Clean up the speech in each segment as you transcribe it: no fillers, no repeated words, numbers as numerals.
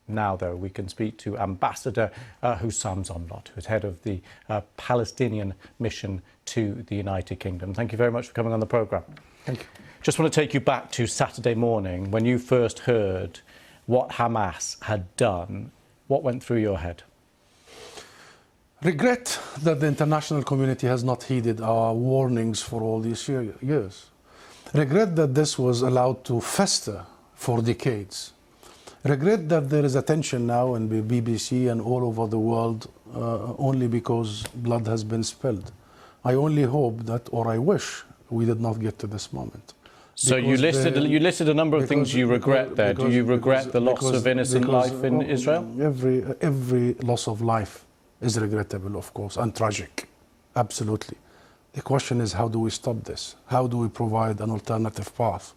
Now, though, we can speak to Ambassador Hussam Zomlot, who's head of the Palestinian mission to the United Kingdom. Thank you very much for coming on the programme. Thank you. Just want to take you back to Saturday morning when you first heard what Hamas had done. What went through your head? Regret that the international community has not heeded our warnings for all these years. Regret that this was allowed to fester for decades. Regret that there is attention now in the BBC and all over the world only because blood has been spilled. I only hope that, or I wish, we did not get to this moment. So you listed a number of things you regret there. Do you regret the loss of innocent life in Israel? Every loss of life is regrettable, of course, and tragic. Absolutely. The question is, how do we stop this? How do we provide an alternative path?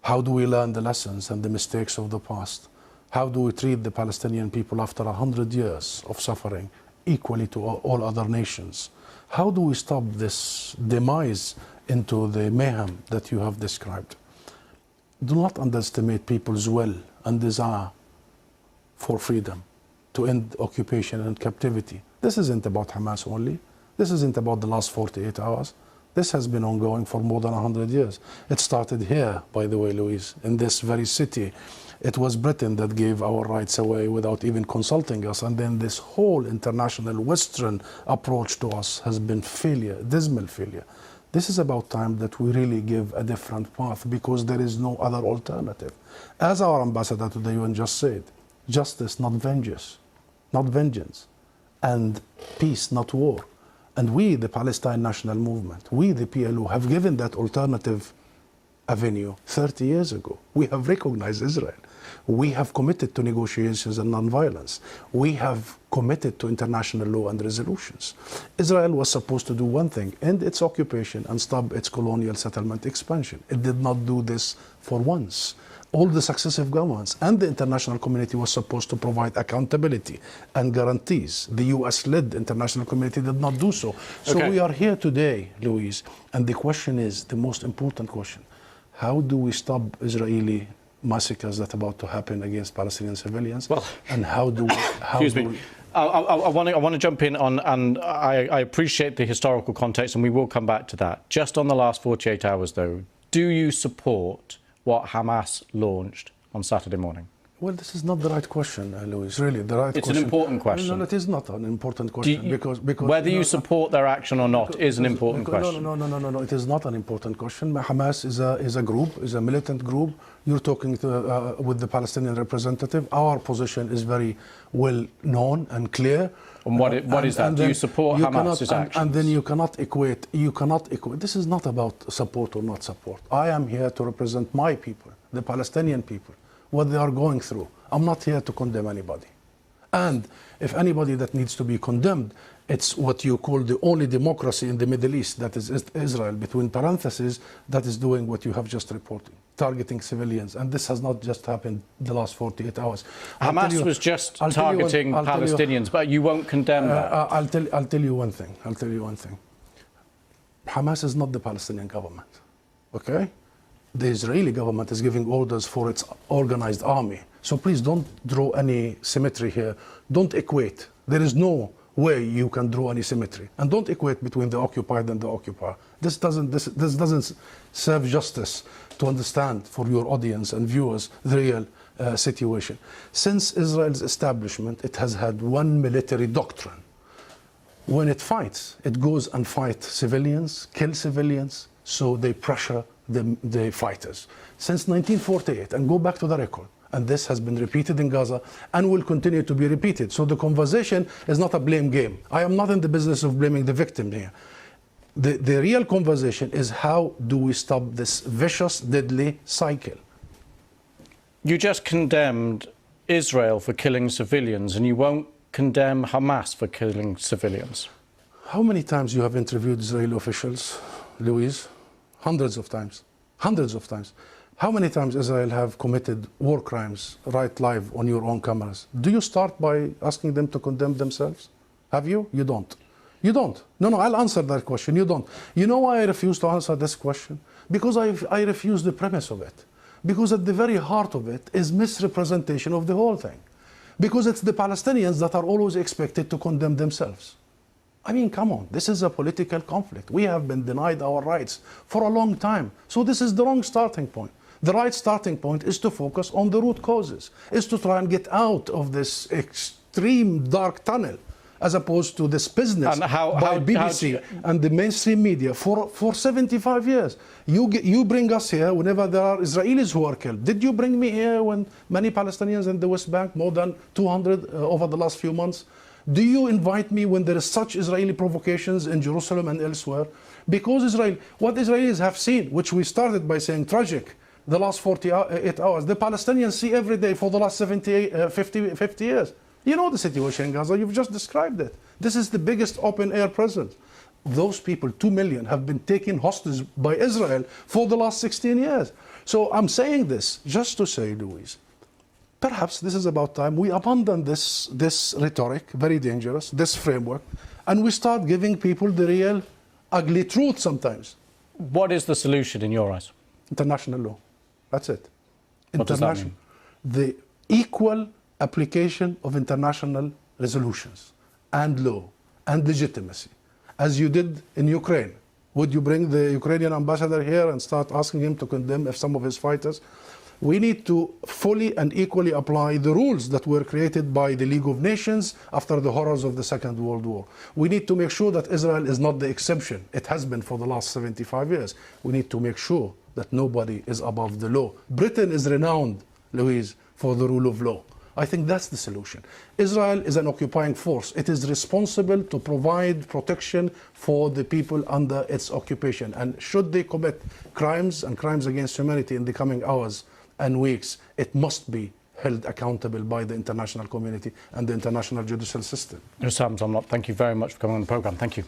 How do we learn the lessons and the mistakes of the past? How do we treat the Palestinian people after 100 years of suffering equally to all other nations? How do we stop this demise into the mayhem that you have described? Do not underestimate people's will and desire for freedom, to end occupation and captivity. This isn't about Hamas only. This isn't about the last 48 hours. This has been ongoing for more than 100 years. It started here, by the way, Louise, in this very city. It was Britain that gave our rights away without even consulting us. And then this whole international Western approach to us has been failure, dismal failure. This is about time that we really give a different path because there is no other alternative. As our ambassador to the UN just said, justice, not vengeance, and peace, not war. And we, the Palestine National Movement, we, the PLO, have given that alternative avenue 30 years ago. We have recognized Israel. We have committed to negotiations and nonviolence. We have committed to international law and resolutions. Israel was supposed to do one thing, end its occupation and stop its colonial settlement expansion. It did not do this for once. All the successive governments and the international community was supposed to provide accountability and guarantees. The US-led international community did not do so. So we are here today, Louise, and the question is, the most important question, how do we stop Israeli massacres that are about to happen against Palestinian civilians? Well, and how do we... I want to jump in on, and I appreciate the historical context, and we will come back to that. Just on the last 48 hours, though, do you support what Hamas launched on Saturday morning? Well, this is not the right question, Louis. Really, the right question. It's an important question. No, it is not an important question because whether you support their action or not is an important question. No. It is not an important question. Hamas is a group, is a militant group. You're talking to, with the Palestinian representative. Our position is very well known and clear. And what is that? Do you support Hamas's actions? And then you cannot equate. This is not about support or not support. I am here to represent my people, the Palestinian people, what they are going through. I'm not here to condemn anybody. And if anybody that needs to be condemned, it's what you call the only democracy in the Middle East, that is Israel, between parentheses, that is doing what you have just reported, targeting civilians. And this has not just happened the last 48 hours. Hamas was just targeting Palestinians, but you won't condemn that. I'll tell you one thing. Hamas is not the Palestinian government, okay? The Israeli government is giving orders for its organized army. So please don't draw any symmetry here. Don't equate. There is no way you can draw any symmetry. And don't equate between the occupied and the occupier. This doesn't serve justice to understand for your audience and viewers the real situation. Since Israel's establishment, it has had one military doctrine. When it fights, it goes and fights civilians, kill civilians, so they pressure the fighters. Since 1948, and go back to the record, and this has been repeated in Gaza and will continue to be repeated. So the conversation is not a blame game. I am not in the business of blaming the victim here. The real conversation is, how do we stop this vicious, deadly cycle? You just condemned Israel for killing civilians, and you won't condemn Hamas for killing civilians. How many times you have interviewed Israeli officials, Louise? Hundreds of times. Hundreds of times. How many times Israel have committed war crimes right live on your own cameras? Do you start by asking them to condemn themselves? Have you? You don't. You don't. No, I'll answer that question. You don't. You know why I refuse to answer this question? Because I refuse the premise of it. Because at the very heart of it is misrepresentation of the whole thing. because it's the Palestinians that are always expected to condemn themselves. I mean, come on, this is a political conflict. We have been denied our rights for a long time. So this is the wrong starting point. The right starting point is to focus on the root causes, is to try and get out of this extreme dark tunnel, as opposed to this business by BBC and the mainstream media for 75 years. You bring us here whenever there are Israelis who are killed. Did you bring me here when many Palestinians in the West Bank, more than 200 over the last few months? Do you invite me when there is such Israeli provocations in Jerusalem and elsewhere? Because what Israelis have seen, which we started by saying tragic, the last 48 hours, the Palestinians see every day for the last 50 years. You know the situation in Gaza, you've just described it. This is the biggest open-air presence. Those people, 2 million, have been taken hostage by Israel for the last 16 years. So I'm saying this just to say, Louise, perhaps this is about time we abandon this rhetoric, very dangerous, this framework, and we start giving people the real ugly truth sometimes. What is the solution in your eyes? International law. That's it. What does that mean? The equal application of international resolutions and law and legitimacy, as you did in Ukraine. Would you bring the Ukrainian ambassador here and start asking him to condemn some of his fighters? We need to fully and equally apply the rules that were created by the League of Nations after the horrors of the Second World War. We need to make sure that Israel is not the exception. It has been for the last 75 years. We need to make sure that nobody is above the law. Britain is renowned, Louise, for the rule of law. I think that's the solution. Israel is an occupying force. It is responsible to provide protection for the people under its occupation. And should they commit crimes and crimes against humanity in the coming hours and weeks, it must be held accountable by the international community and the international judicial system. Hussam Zomlot, thank you very much for coming on the programme. Thank you.